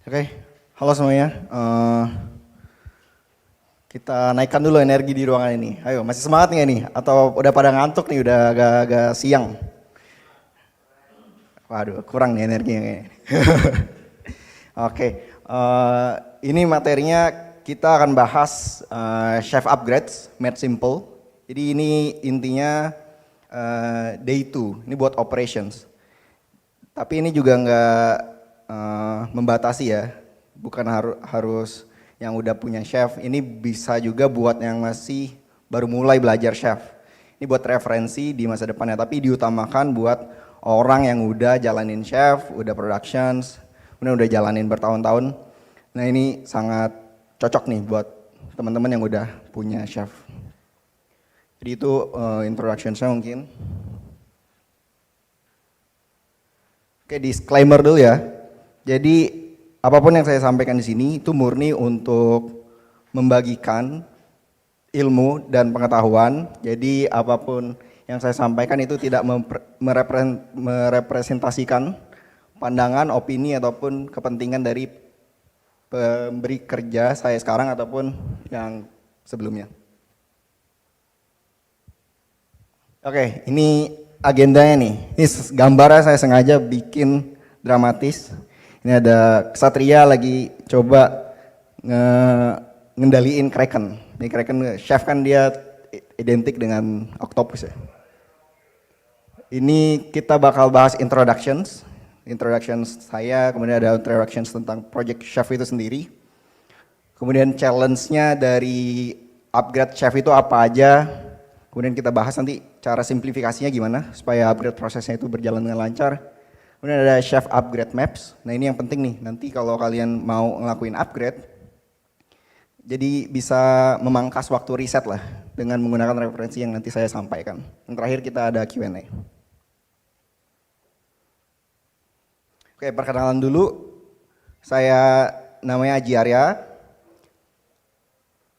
Oke, halo semuanya. Kita naikkan dulu energi di ruangan ini. Ayo, masih semangat nggak nih? Atau udah pada ngantuk nih, udah agak-agak siang? Waduh, kurang nih energinya kayaknya. Oke, ini materinya kita akan bahas chef upgrades, made simple. Jadi ini intinya day 2, ini buat operations. Tapi ini juga nggak membatasi ya, bukan harus yang udah punya chef. Ini bisa juga buat yang masih baru mulai belajar chef. Ini buat referensi di masa depannya, tapi diutamakan buat orang yang udah jalanin chef, udah productions, udah jalanin bertahun-tahun. Nah ini sangat cocok nih buat teman-teman yang udah punya chef. Jadi itu introduction-nya mungkin. Oke, disclaimer dulu ya. Jadi apapun yang saya sampaikan di sini itu murni untuk membagikan ilmu dan pengetahuan. Jadi apapun yang saya sampaikan itu tidak merepresentasikan pandangan, opini ataupun kepentingan dari pemberi kerja saya sekarang ataupun yang sebelumnya. Oke, ini agendanya nih. Ini gambarnya saya sengaja bikin dramatis. Ini ada Ksatria lagi coba ngendaliin Kraken. Ini Kraken, chef kan dia identik dengan octopus ya. Ini kita bakal bahas introductions saya, kemudian ada introductions tentang project chef itu sendiri. Kemudian challenge-nya dari upgrade chef itu apa aja. Kemudian kita bahas nanti cara simplifikasinya gimana supaya upgrade prosesnya itu berjalan dengan lancar. Kemudian ada chef upgrade maps. Nah ini yang penting nih, nanti kalau kalian mau ngelakuin upgrade, jadi bisa memangkas waktu riset lah dengan menggunakan referensi yang nanti saya sampaikan. Yang terakhir kita ada Q&A. Oke, perkenalan dulu. Saya namanya Aji Arya.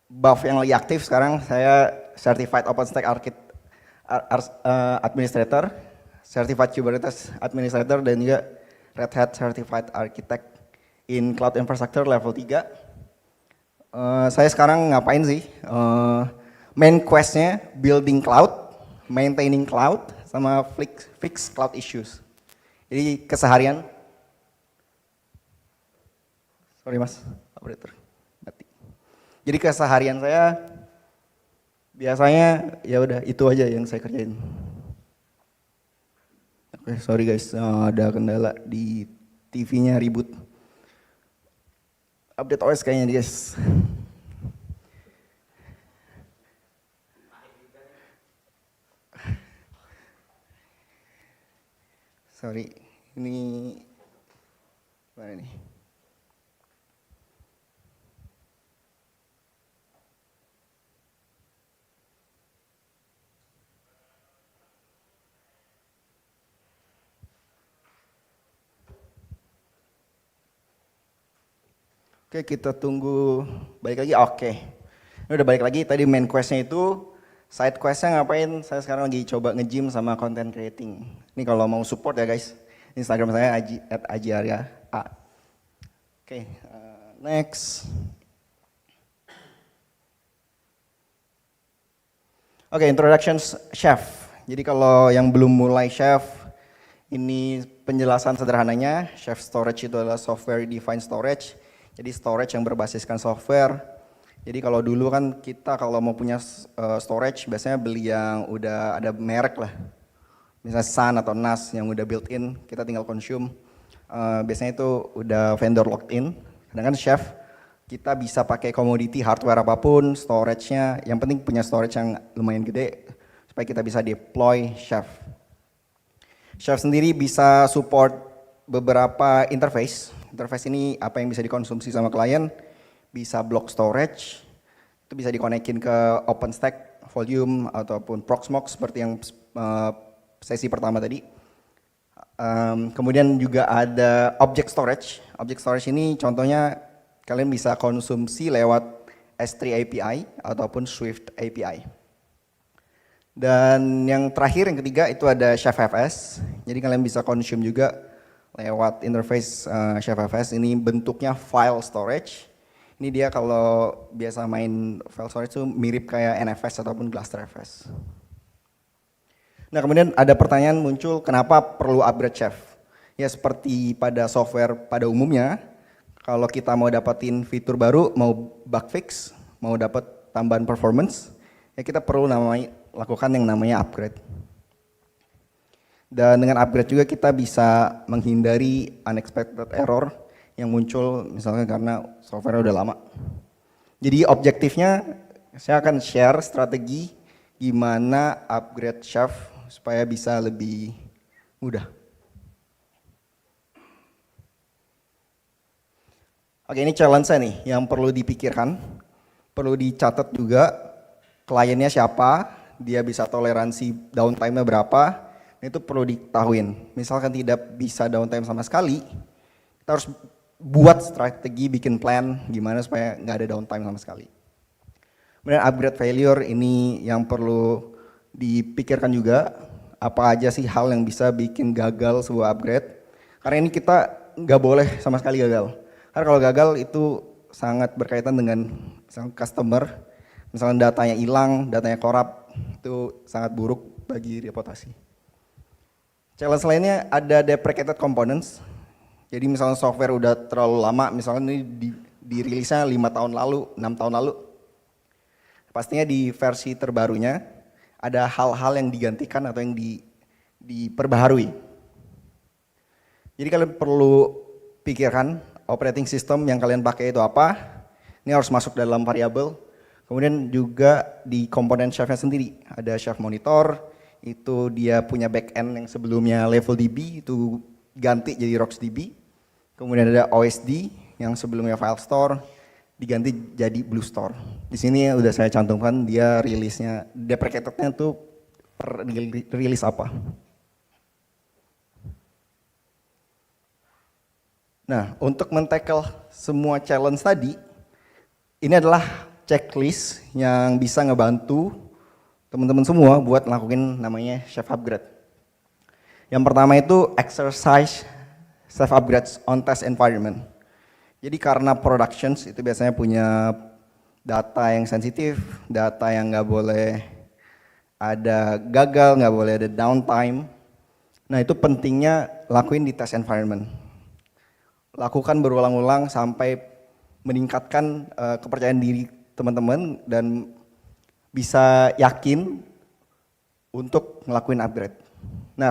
Buff yang lagi aktif sekarang, saya Certified OpenStack Administrator, Certified Kubernetes Administrator, dan juga Red Hat Certified Architect in Cloud Infrastructure level 3. Saya sekarang ngapain sih? Main quest-nya building cloud, maintaining cloud, sama fix cloud issues. Jadi keseharian, sorry mas, operator, mati. Jadi keseharian saya biasanya ya udah itu aja yang saya kerjain. Oke, sorry guys, ada kendala di TV-nya ribut. Update OS kayaknya guys. Sorry, ini mana nih? Oke, kita tunggu balik lagi. Oke, ini udah balik lagi. Tadi main questnya itu, side questnya ngapain? Saya sekarang lagi coba nge-gym sama content creating. Ini kalau mau support ya guys, Instagram saya @ajiarya. Oke, next. Oke, introduction chef. Jadi kalau yang belum mulai chef, ini penjelasan sederhananya. Chef storage itu adalah software defined storage. Jadi storage yang berbasiskan software. Jadi kalau dulu kan kita kalau mau punya storage biasanya beli yang udah ada merek lah. Misalnya Sun atau NAS yang udah built in, kita tinggal consume. Biasanya itu udah vendor locked in. Sedangkan chef, kita bisa pakai commodity hardware apapun, storage-nya. Yang penting punya storage yang lumayan gede supaya kita bisa deploy chef. Chef sendiri bisa support beberapa interface. Interface ini apa yang bisa dikonsumsi sama klien, bisa block storage, itu bisa dikonekin ke OpenStack, Volume, ataupun Proxmox seperti yang sesi pertama tadi. Kemudian juga ada object storage. Object storage ini contohnya kalian bisa konsumsi lewat S3 API ataupun Swift API. Dan yang terakhir, yang ketiga itu ada Chef FS. Jadi kalian bisa consume juga lewat interface ChefFS. Ini bentuknya file storage. Ini dia kalau biasa main file storage itu mirip kayak NFS ataupun GlusterFS. Nah kemudian ada pertanyaan muncul, kenapa perlu upgrade Chef? Ya seperti pada software pada umumnya, kalau kita mau dapatin fitur baru, mau bug fix, mau dapat tambahan performance, ya kita perlu lakukan yang namanya upgrade. Dan dengan upgrade juga kita bisa menghindari unexpected error yang muncul misalnya karena software udah lama. Jadi objektifnya saya akan share strategi gimana upgrade Chef supaya bisa lebih mudah. Oke, ini challenge-nya nih yang perlu dipikirkan, perlu dicatat juga kliennya siapa, dia bisa toleransi downtime-nya berapa, itu perlu diketahuin. Misalkan tidak bisa downtime sama sekali, kita harus buat strategi, bikin plan gimana supaya nggak ada downtime sama sekali. Kemudian upgrade failure ini yang perlu dipikirkan juga, apa aja sih hal yang bisa bikin gagal sebuah upgrade. Karena ini kita nggak boleh sama sekali gagal. Karena kalau gagal itu sangat berkaitan dengan customer, misalnya datanya hilang, datanya korup, itu sangat buruk bagi reputasi. Challenge lainnya ada deprecated components. Jadi misalnya software udah terlalu lama, misalnya ini dirilisnya 5 tahun lalu, 6 tahun lalu. Pastinya di versi terbarunya ada hal-hal yang digantikan atau yang diperbaharui. Jadi kalian perlu pikirkan operating system yang kalian pakai itu apa. Ini harus masuk dalam variabel. Kemudian juga di komponen Chef-nya sendiri. Ada Chef Monitor, itu dia punya backend yang sebelumnya LevelDB, itu ganti jadi RocksDB. Kemudian ada OSD yang sebelumnya File Store, diganti jadi Blue Store. Di sini udah saya cantumkan dia rilisnya, deprecatednya tuh rilis apa. Nah, untuk men-tackle semua challenge tadi, ini adalah checklist yang bisa ngebantu teman-teman semua buat ngelakuin namanya Chef Upgrade. Yang pertama itu exercise Chef Upgrades on test environment. Jadi karena productions itu biasanya punya data yang sensitif, data yang nggak boleh ada gagal, nggak boleh ada downtime. Nah itu pentingnya lakuin di test environment. Lakukan berulang-ulang sampai meningkatkan kepercayaan diri teman-teman dan bisa yakin untuk ngelakuin upgrade. Nah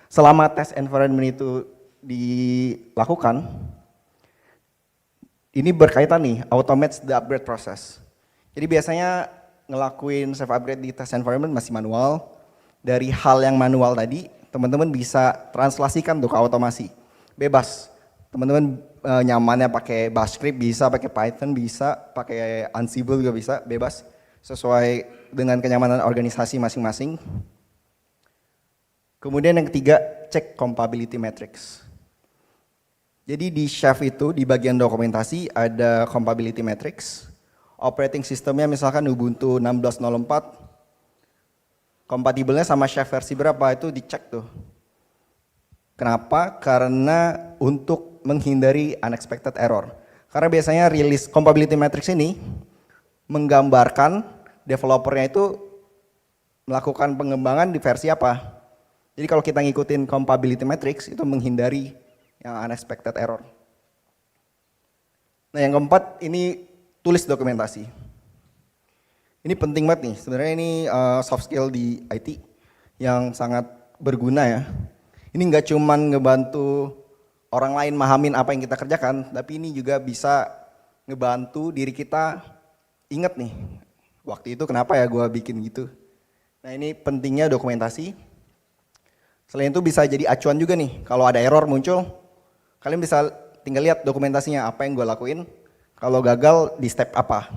selama test environment itu dilakukan, ini berkaitan nih, automates the upgrade process. Jadi biasanya ngelakuin Chef Upgrade di test environment masih manual. Dari hal yang manual tadi, teman-teman bisa translasikan tuh ke automasi. Bebas, teman-teman nyamannya pakai Bash script bisa, pakai Python bisa, pakai Ansible juga bisa, bebas. Sesuai dengan kenyamanan organisasi masing-masing. Kemudian yang ketiga, cek compatibility metrics. Jadi di Chef itu di bagian dokumentasi ada compatibility metrics. Operating systemnya misalkan Ubuntu 16.04, kompatibelnya sama Chef versi berapa itu dicek tuh. Kenapa? Karena untuk menghindari unexpected error. Karena biasanya rilis compatibility metrics ini menggambarkan developernya itu melakukan pengembangan di versi apa. Jadi kalau kita ngikutin compatibility metrics itu menghindari yang unexpected error. Nah yang keempat ini tulis dokumentasi. Ini penting banget nih, sebenarnya ini soft skill di IT yang sangat berguna ya. Ini nggak cuman ngebantu orang lain mahamin apa yang kita kerjakan, tapi ini juga bisa ngebantu diri kita inget nih, waktu itu kenapa ya gue bikin gitu. Nah ini pentingnya dokumentasi. Selain itu bisa jadi acuan juga nih, kalau ada error muncul, kalian bisa tinggal lihat dokumentasinya apa yang gue lakuin, kalau gagal di step apa.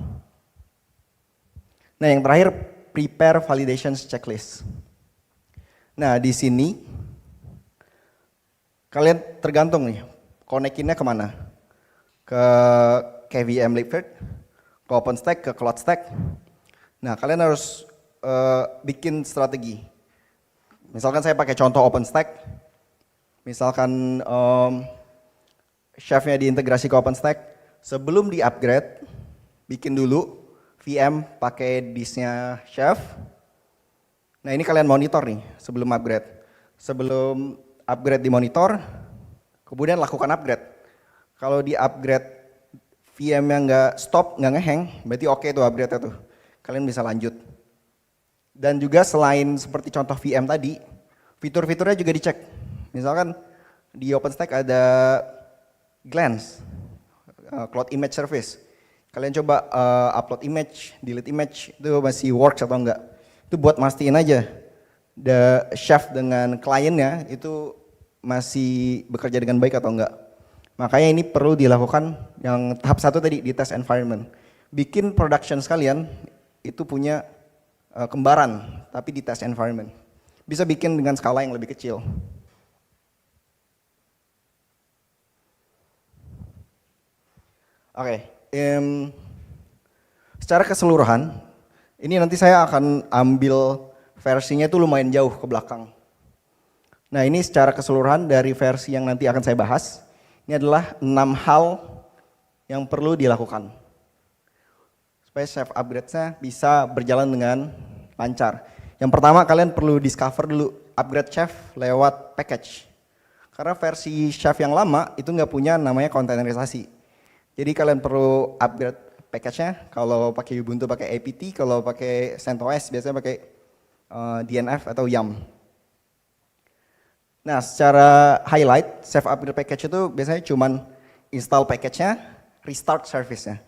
Nah yang terakhir, prepare validation checklist. Nah di sini, kalian tergantung nih, konekinnya kemana? Ke KVM Libvirt, ke OpenStack, ke CloudStack. Nah kalian harus bikin strategi. Misalkan saya pakai contoh OpenStack, Misalkan Chef-nya diintegrasi ke OpenStack, sebelum di-upgrade, bikin dulu VM pakai disknya Chef. Nah ini kalian monitor nih sebelum upgrade. Sebelum upgrade di monitor, kemudian lakukan upgrade. Kalau di-upgrade VM-nya nggak stop, nggak ngehang, berarti oke tuh upgrade-nya tuh. Kalian bisa lanjut. Dan juga selain seperti contoh VM tadi, fitur-fiturnya juga dicek. Misalkan di OpenStack ada Glance, Cloud Image Service. Kalian coba upload image, delete image, itu masih works atau enggak. Itu buat mastiin aja, the Chef dengan kliennya itu masih bekerja dengan baik atau enggak. Makanya ini perlu dilakukan yang tahap 1 tadi di test environment. Bikin production sekalian itu punya kembaran, tapi di test environment. Bisa bikin dengan skala yang lebih kecil. Oke, secara keseluruhan, ini nanti saya akan ambil versinya itu lumayan jauh ke belakang. Nah ini secara keseluruhan dari versi yang nanti akan saya bahas, ini adalah 6 hal yang perlu dilakukan. Supaya Chef upgrade-nya bisa berjalan dengan lancar. Yang pertama kalian perlu discover dulu upgrade Chef lewat package. Karena versi Chef yang lama itu nggak punya namanya containerisasi. Jadi kalian perlu upgrade package-nya, kalau pakai Ubuntu pakai apt, kalau pakai CentOS biasanya pakai DNF atau YAM. Nah secara highlight, Chef upgrade package itu biasanya cuman install package-nya, restart service-nya,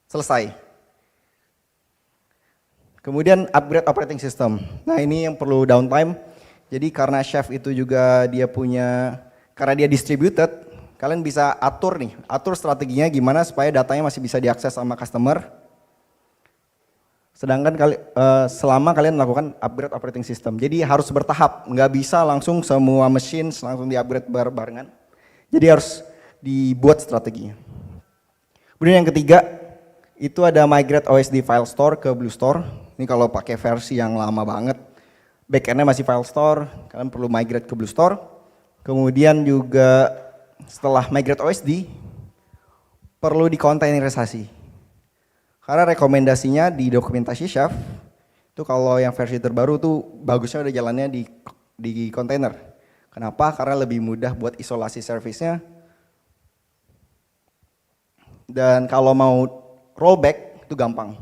selesai. Kemudian upgrade operating system. Nah ini yang perlu downtime, jadi karena Chef itu juga dia punya, karena dia distributed, kalian bisa atur nih, atur strateginya gimana supaya datanya masih bisa diakses sama customer. Sedangkan selama kalian melakukan upgrade operating system. Jadi harus bertahap, nggak bisa langsung semua machine langsung di-upgrade barengan. Jadi harus dibuat strateginya. Kemudian yang ketiga, itu ada migrate OSD file store ke Blue Store. Ini kalau pakai versi yang lama banget, backend-nya masih file store, kalian perlu migrate ke Blue Store. Kemudian juga setelah migrate OSD, perlu dikontainerisasi. Karena rekomendasinya di dokumentasi Chef, itu kalau yang versi terbaru tuh bagusnya udah jalannya di container. Kenapa? Karena lebih mudah buat isolasi service-nya. Dan kalau mau rollback itu gampang.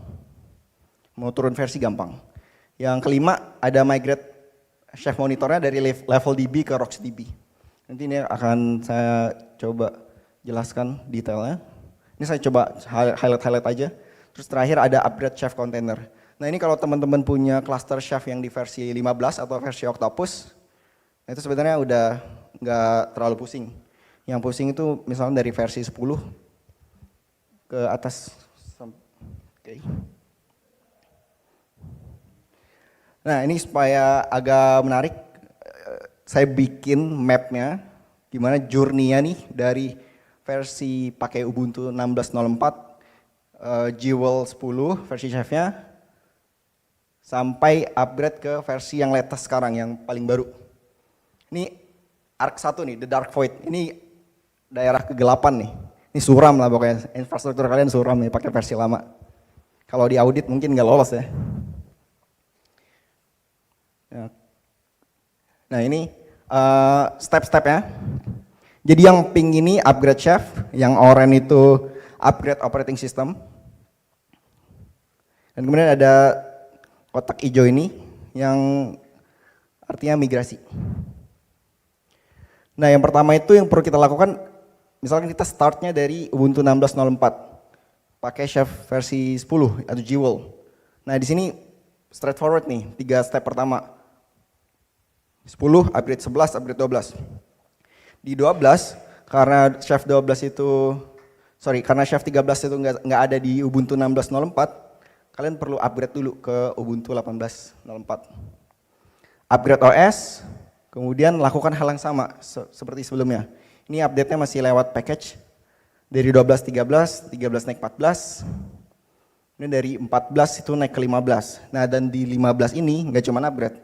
Mau turun versi gampang. Yang kelima ada migrate Chef monitornya dari level DB ke RocksDB. Nanti ini akan saya coba jelaskan detailnya. Ini saya coba highlight aja. Terus terakhir ada upgrade Chef container. Nah ini kalau teman-teman punya cluster Chef yang di versi 15 atau versi Octopus, nah itu sebenarnya udah nggak terlalu pusing. Yang pusing itu misalnya dari versi 10 ke atas. Oke. Nah ini supaya agak menarik, saya bikin mapnya, gimana journey-nya nih dari versi pakai Ubuntu 16.04, Jewel 10 versi Chef-nya, sampai upgrade ke versi yang latest sekarang, yang paling baru. Ini ARC 1 nih, The Dark Void, ini daerah kegelapan nih. Ini suram lah pokoknya, infrastruktur kalian suram nih pakai versi lama. Kalau di audit mungkin nggak lolos ya. Nah ini step-stepnya. Jadi yang pink ini upgrade Chef, yang oranye itu upgrade operating system. Dan kemudian ada kotak hijau ini yang artinya migrasi. Nah yang pertama itu yang perlu kita lakukan, misalkan kita startnya dari Ubuntu 16.04, pakai Chef versi 10 atau Jewel. Nah di sini straightforward nih, 3 step pertama. 10, upgrade 11, upgrade 12. Di 12, karena Chef 12 itu, karena Chef 13 itu nggak ada di Ubuntu 16.04, kalian perlu upgrade dulu ke Ubuntu 18.04. Upgrade OS, kemudian lakukan hal yang sama seperti sebelumnya. Ini update-nya masih lewat package, dari 12, 13, 13 naik 14, ini dari 14 itu naik ke 15. Nah dan di 15 ini nggak cuma upgrade,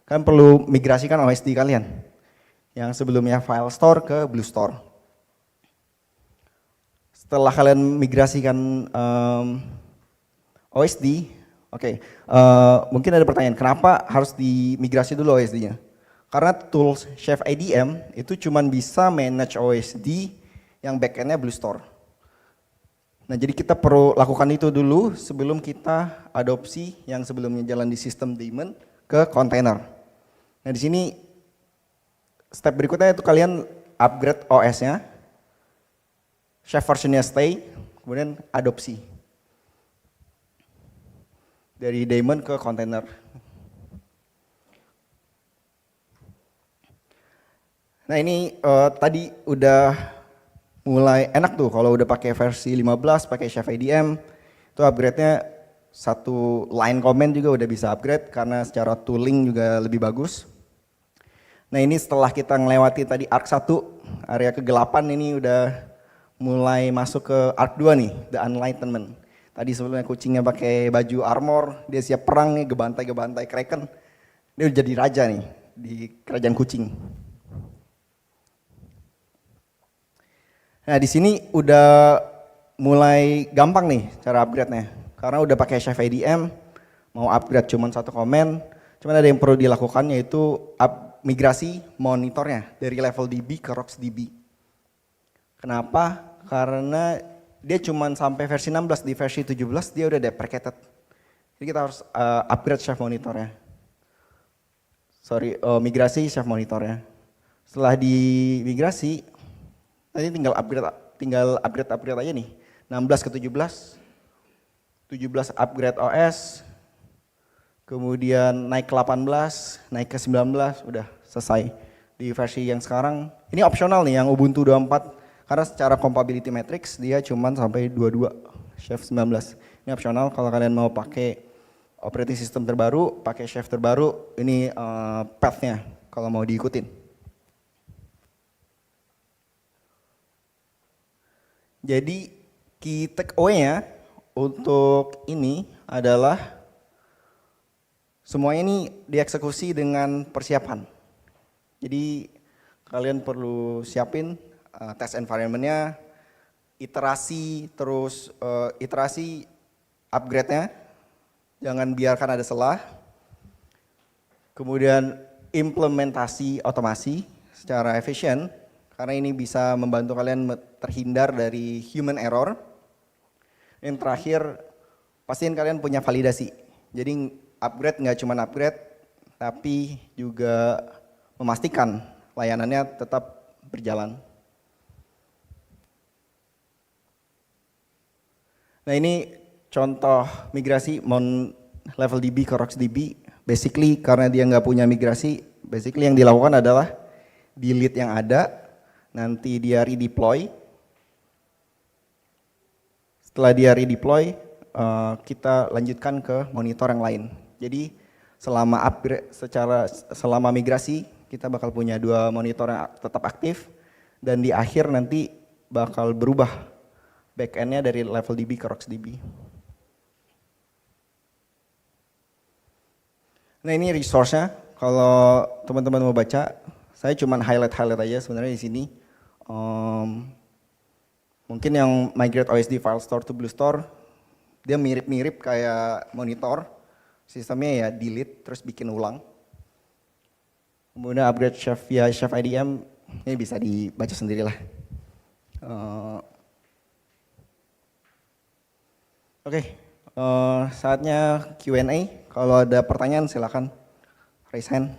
kalian perlu migrasikan OSD kalian. yang sebelumnya File Store ke Blue Store. Setelah kalian migrasikan OSD, mungkin ada pertanyaan, kenapa harus dimigrasi dulu OSD-nya? Karena tools Chef ADM itu cuma bisa manage OSD yang backend-nya Blue Store. Nah, jadi kita perlu lakukan itu dulu sebelum kita adopsi yang sebelumnya jalan di sistem daemon ke container. Nah, di sini step berikutnya itu kalian upgrade OS-nya, Chef versionnya stay, kemudian adopsi dari daemon ke container. Nah, ini tadi udah mulai enak tuh kalau udah pakai versi 15, pakai Chef ADM, itu upgrade-nya satu line comment juga udah bisa upgrade karena secara tooling juga lebih bagus. Nah, ini setelah kita ngelewati tadi ARC 1, area kegelapan, ini udah mulai masuk ke ARC 2 nih, The Enlightenment. Tadi sebelumnya kucingnya pakai baju armor, dia siap perang nih, gebantai Kraken. Dia udah jadi raja nih di kerajaan kucing. Nah, di sini udah mulai gampang nih cara upgrade-nya. Karena udah pakai Chef ADM, mau upgrade cuma satu komen, cuman ada yang perlu dilakukan yaitu migrasi monitornya dari level DB ke RocksDB. Kenapa? Karena dia cuma sampai versi 16, di versi 17 dia udah deprecated. Jadi kita harus upgrade Chef monitornya. Migrasi Chef monitornya. Setelah dimigrasi, nanti tinggal upgrade aja nih. 16 ke 17, 17 upgrade OS, kemudian naik ke 18, naik ke 19, udah selesai. Di versi yang sekarang, ini opsional nih yang Ubuntu 24, karena secara compatibility matrix dia cuman sampai 22, Chef 19. Ini opsional kalau kalian mau pakai operating system terbaru, pakai Chef terbaru, ini path-nya kalau mau diikutin. Jadi key take away-nya untuk ini adalah semuanya ini dieksekusi dengan persiapan. Jadi kalian perlu siapin test environment-nya, iterasi upgrade-nya, jangan biarkan ada celah. Kemudian implementasi otomasi secara efisien, karena ini bisa membantu kalian terhindar dari human error. Yang terakhir, pastiin kalian punya validasi. Jadi upgrade nggak cuma upgrade, tapi juga memastikan layanannya tetap berjalan. Nah, ini contoh migrasi level DB ke RocksDB. Basically karena dia nggak punya migrasi, basically yang dilakukan adalah delete yang ada, nanti dia redeploy. Setelah dia redeploy, kita lanjutkan ke monitor yang lain. Jadi selama migrasi kita bakal punya 2 monitor yang tetap aktif, dan di akhir nanti bakal berubah backend-nya dari level DB ke RocksDB. Nah, ini resource-nya, kalau teman-teman mau baca, saya cuma highlight aja sebenarnya di sini. Mungkin yang migrate OSD file store to Blue Store, dia mirip-mirip kayak monitor, sistemnya ya delete terus bikin ulang. Kemudian upgrade Chef via Chef IDM, ini bisa dibaca sendirilah. Saatnya Q&A. Kalau ada pertanyaan silakan raise hand.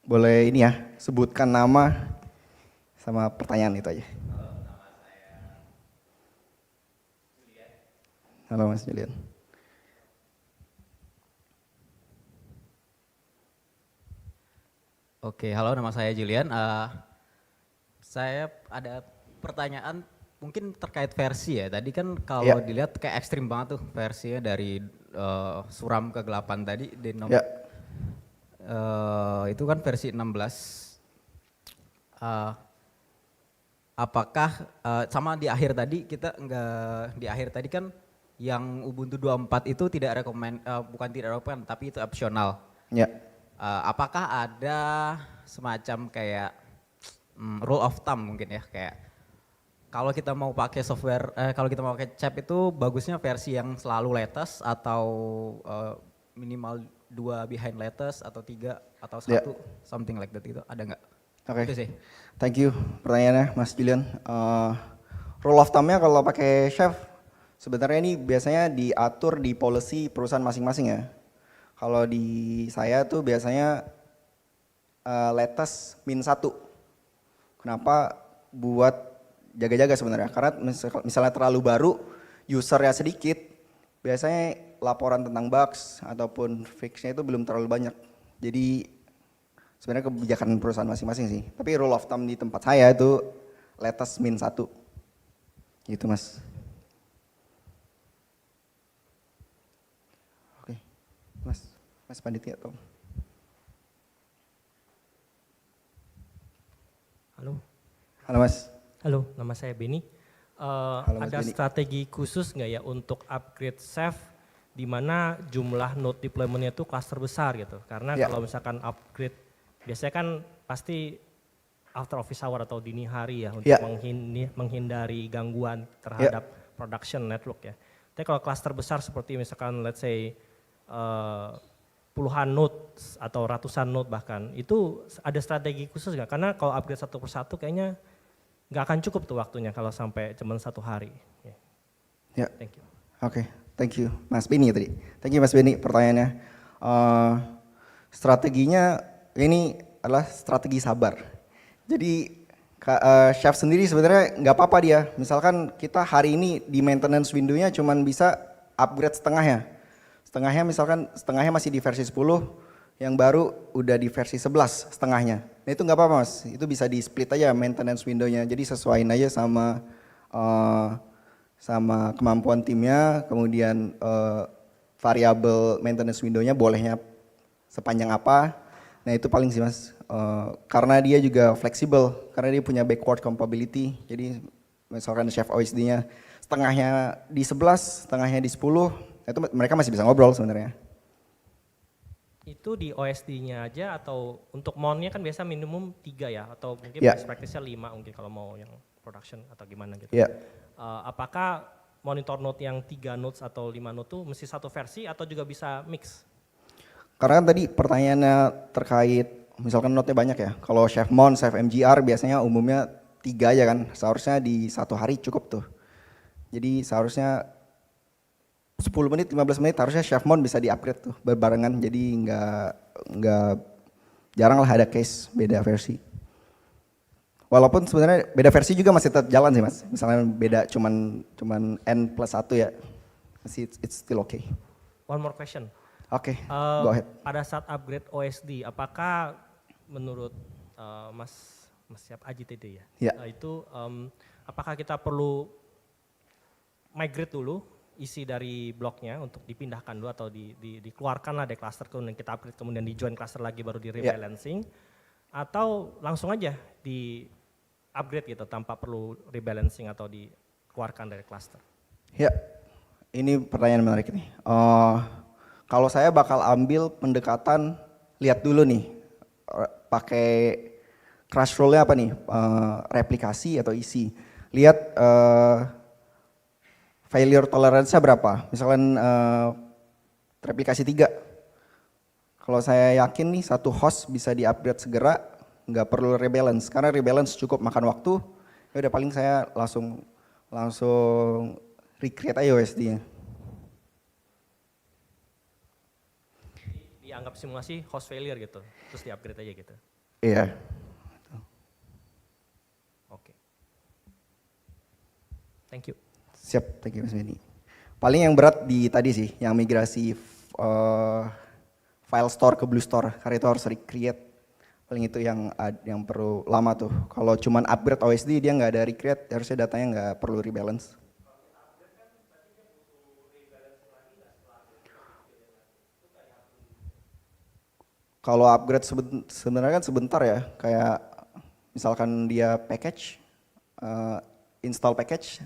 Boleh ini ya, sebutkan nama sama pertanyaan itu aja. Halo Mas Julian. Oke, halo, nama saya Julian. Saya ada pertanyaan mungkin terkait versi ya. Tadi kan kalau dilihat kayak ekstrim banget tuh versinya dari suram kegelapan tadi di nomor. Itu kan versi 16. apakah sama di akhir tadi kita enggak, di akhir tadi kan yang Ubuntu 24 itu tidak bukan tidak rekomend tapi itu opsional. Ya. Apakah ada semacam kayak rule of thumb mungkin ya, kayak kalau kita mau pakai software, kalau kita mau pakai CHAP itu bagusnya versi yang selalu latest atau minimal 2 behind latest atau 3 atau 1, something like that, itu ada nggak? Oke. Itu sih. Thank you pertanyaannya Mas Julian. Rule of thumb-nya kalau pakai Chef sebenarnya ini biasanya diatur di policy perusahaan masing-masing ya. Kalau di saya tuh biasanya latest -1. Kenapa? Buat jaga-jaga sebenarnya. Karena misalnya terlalu baru, usernya sedikit, biasanya laporan tentang bugs ataupun fixnya itu belum terlalu banyak. Jadi sebenarnya kebijakan perusahaan masing-masing sih. Tapi rule of thumb di tempat saya itu latest -1. Gitu Mas. Oke, Mas Panitia Tom. Halo. Halo Mas. Halo, nama saya Benny. Halo, Mas Ada Benny. strategi khusus nggak ya untuk upgrade Chef di mana jumlah node deployment-nya itu cluster besar gitu? Karena Ya. kalau misalkan upgrade, biasanya kan pasti after office hour atau dini hari ya untuk Ya. menghindari gangguan terhadap production network ya. Tapi kalau cluster besar seperti misalkan let's say puluhan node atau ratusan node bahkan, itu ada strategi khusus nggak? Karena kalau upgrade satu persatu kayaknya nggak akan cukup tuh waktunya kalau sampai cuma 1 hari. Ya. Thank you. Oke, thank you Mas Benny tadi. Thank you Mas Benny pertanyaannya. Strateginya ini adalah strategi sabar. Jadi Chef sendiri sebenarnya nggak apa-apa dia. Misalkan kita hari ini di maintenance window-nya cuman bisa upgrade setengahnya. Setengahnya masih di versi 10, yang baru udah di versi 11 setengahnya. Nah itu nggak apa-apa Mas, itu bisa di split aja maintenance window-nya. Jadi sesuaiin aja sama kemampuan timnya, kemudian variabel maintenance window-nya bolehnya sepanjang apa. Nah itu paling sih Mas, karena dia juga fleksibel, karena dia punya backward compatibility. Jadi misalkan Chef OSD-nya setengahnya di 11, setengahnya di 10, itu mereka masih bisa ngobrol sebenarnya. Itu di OSD-nya aja atau untuk mount-nya kan biasa minimum 3 ya, atau mungkin Ya. best practice-nya 5 mungkin kalau mau yang production atau gimana gitu. Ya. Apakah monitor node yang 3 nodes atau 5 node itu mesti satu versi atau juga bisa mix? Karena kan tadi pertanyaannya terkait misalkan node-nya banyak ya. Kalau Chef Mount, Chef MGR biasanya umumnya 3 aja kan. Seharusnya di 1 hari cukup tuh. Jadi seharusnya 10 menit, 15 menit harusnya Chef Mount bisa di-upgrade tuh berbarengan. Jadi nggak jarang lah ada case beda versi. Walaupun sebenarnya beda versi juga masih tetap jalan sih Mas. Misalnya beda cuman N+1 ya. Masih it's still okay. One more question. Oke, go ahead. Pada saat upgrade OSD, apakah menurut Mas Siap Aji TD ya? Ya. Itu apakah kita perlu migrate dulu isi dari bloknya untuk dipindahkan dulu atau dikeluarkan lah dari cluster, kemudian kita upgrade, kemudian di join cluster lagi baru di rebalancing, atau langsung aja di upgrade gitu tanpa perlu rebalancing atau dikeluarkan dari cluster? Ya, ini pertanyaan menarik nih. Kalau saya bakal ambil pendekatan lihat dulu nih, pakai crash rule-nya apa nih, replikasi atau isi. Lihat failure tolerance-nya berapa, misalkan replikasi 3. Kalau saya yakin nih satu host bisa di-upgrade segera, nggak perlu rebalance, karena rebalance cukup makan waktu, ya udah paling saya langsung recreate aja OSD-nya. Dianggap simulasi host failure gitu, terus di-upgrade aja gitu? Iya. Oke. Thank you. Siap, thank you Mas Benny. Paling yang berat di tadi sih, yang migrasi file store ke Blue Store, karena itu harus recreate. Paling itu yang perlu lama tuh. Kalau cuman upgrade OSD dia nggak ada recreate, harusnya datanya nggak perlu rebalance. Kalau upgrade sebenarnya kan sebentar ya, kayak misalkan dia package, install package,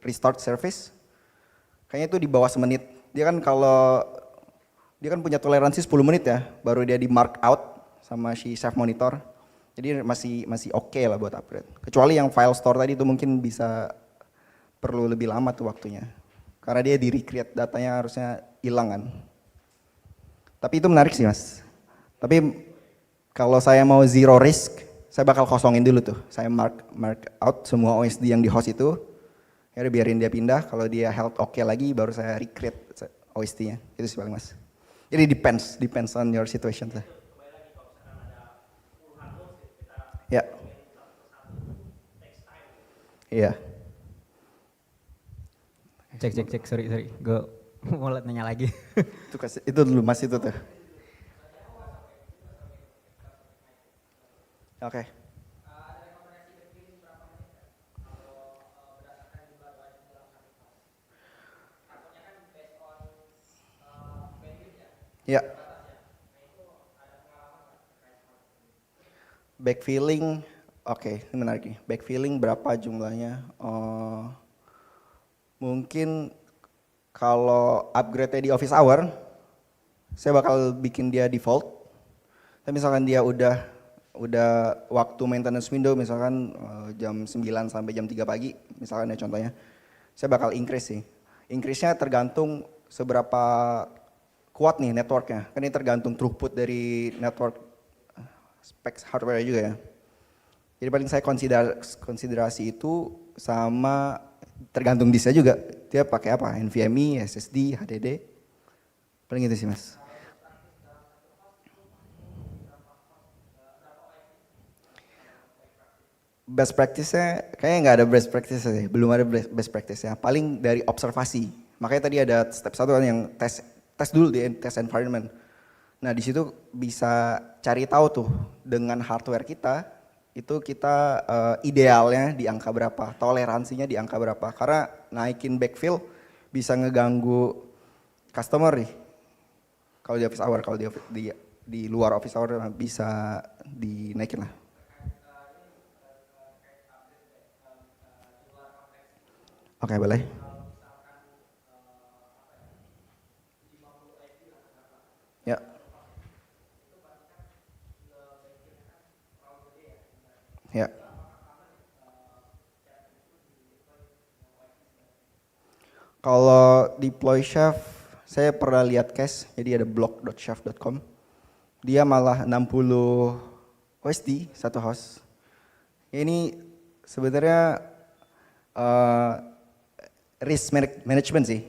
restart service. Kayaknya itu di bawah semenit. Dia kan punya toleransi 10 menit ya, baru dia di mark out sama si Chef Monitor. Jadi masih oke lah buat upgrade. Kecuali yang file store tadi itu mungkin perlu lebih lama tuh waktunya. Karena dia di recreate datanya harusnya hilang kan. Tapi itu menarik sih mas. Tapi kalau saya mau zero risk, saya bakal kosongin dulu tuh. Saya mark out semua OSD yang di host itu. Ya udah biarin dia pindah, kalau dia health oke lagi baru saya recreate OSD-nya. Itu sih paling mas. Jadi depends on your situation. Ya. Iya. Cek, sorry. Gue mau nanya lagi. Itu dulu mas itu tuh. Oke. Ya. Backfilling, oke, ini menarik nih. Backfilling berapa jumlahnya? Mungkin kalau upgrade-nya di office hour, saya bakal bikin dia default. Tapi misalkan dia udah waktu maintenance window, misalkan jam 9 sampai jam 3 pagi, misalkan ya contohnya, saya bakal increase sih. Increase-nya tergantung seberapa kuat nih networknya. Kan ini tergantung throughput dari network spek hardware juga ya. Jadi paling saya konsiderasi itu sama tergantung disknya juga. Dia pakai apa? NVMe, SSD, HDD. Paling itu sih mas. Best practice-nya kayaknya nggak ada best practice sih. Belum ada best practice-nya. Paling dari observasi. Makanya tadi ada step 1 kan yang tes dulu di test environment. Nah di situ bisa cari tahu tuh dengan hardware kita itu kita idealnya di angka berapa, toleransinya di angka berapa. Karena naikin backfill bisa ngeganggu customer nih. Kalau di office hour, kalau di luar office hour bisa dinaikin lah. Oke boleh. Ya. Ya. Kalau deploy Chef, saya pernah lihat case, jadi ada blog.chef.com. Dia malah 60 USD satu host. Ini sebenarnya risk management sih.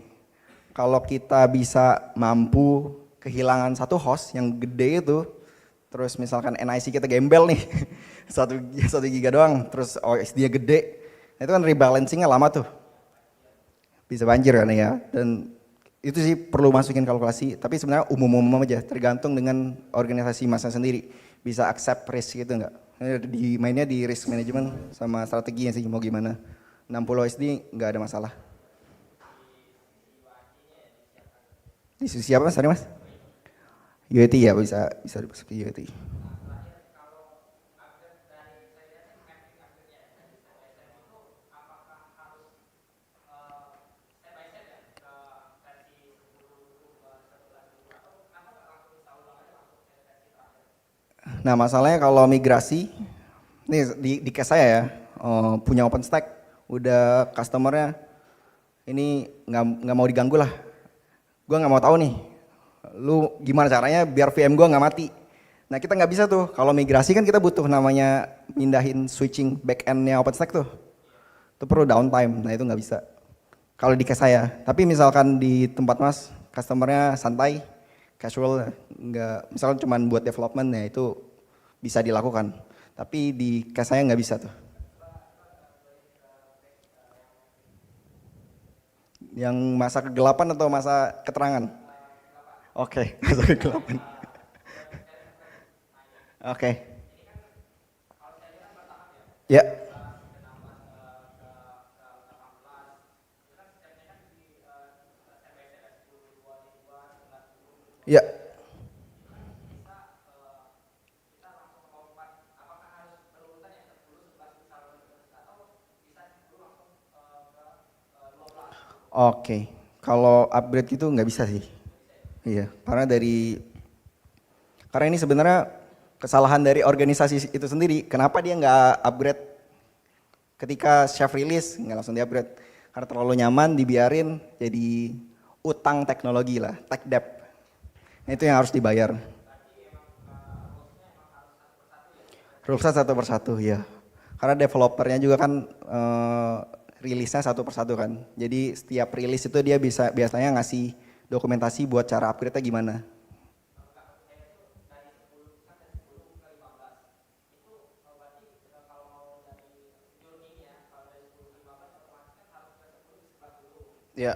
Kalau kita bisa mampu kehilangan satu host yang gede itu, terus misalkan NIC kita gembel nih, 1 giga doang, terus OSD-nya gede, nah itu kan rebalancing-nya lama tuh. Bisa banjir kan ya, dan itu sih perlu masukin kalkulasi, tapi sebenarnya umum-umum aja, tergantung dengan organisasi masnya sendiri, bisa accept risk gitu enggak. Mainnya di risk management sama strateginya sih mau gimana. 60 USD enggak ada masalah. Di sisi apa mas? Sorry mas? UET ya bisa dimasukin ke UET. Nah masalahnya kalau migrasi, nih di case saya ya, punya OpenStack, udah customernya ini nggak mau diganggu lah. Gue nggak mau tahu nih, lu gimana caranya biar VM gue nggak mati. Nah kita nggak bisa tuh, kalau migrasi kan kita butuh namanya mindahin switching backend-nya OpenStack tuh. Itu perlu downtime, nah itu nggak bisa. Kalau di case saya, tapi misalkan di tempat mas, customernya santai, casual, nggak, misalkan cuma buat development ya itu bisa dilakukan. Tapi di case saya nggak bisa tuh. Yang masa kegelapan atau masa keterangan? Oke, masa kegelapan. Oke. Ya. Ya. Oke, kalau upgrade gitu nggak bisa sih. Iya, karena ini sebenarnya kesalahan dari organisasi itu sendiri. Kenapa dia nggak upgrade ketika Chef rilis, nggak langsung di upgrade? Karena terlalu nyaman, dibiarin jadi utang teknologi lah, tech debt. Nah, itu yang harus dibayar. Rulesnya satu persatu ya. Karena developernya juga kan rilisnya satu persatu kan. Jadi setiap rilis itu dia biasanya ngasih dokumentasi buat cara upgrade-nya gimana. Ya.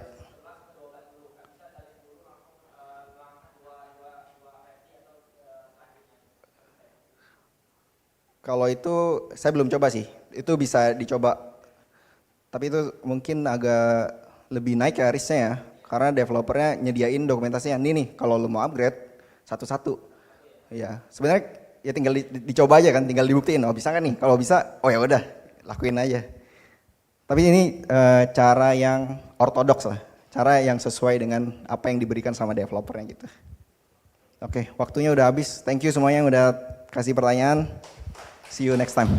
Kalau itu saya belum coba sih. Itu bisa dicoba. Tapi itu mungkin agak lebih naik ya risknya ya. Karena developernya nyediain dokumentasinya. Nih kalau lu mau upgrade satu-satu. Ya, sebenarnya ya tinggal dicoba aja kan, tinggal dibuktiin. Oh bisa kan nih? Kalau bisa, oh ya udah, lakuin aja. Tapi ini cara yang ortodoks lah. Cara yang sesuai dengan apa yang diberikan sama developernya gitu. Oke, waktunya udah habis. Thank you semuanya yang udah kasih pertanyaan. See you next time.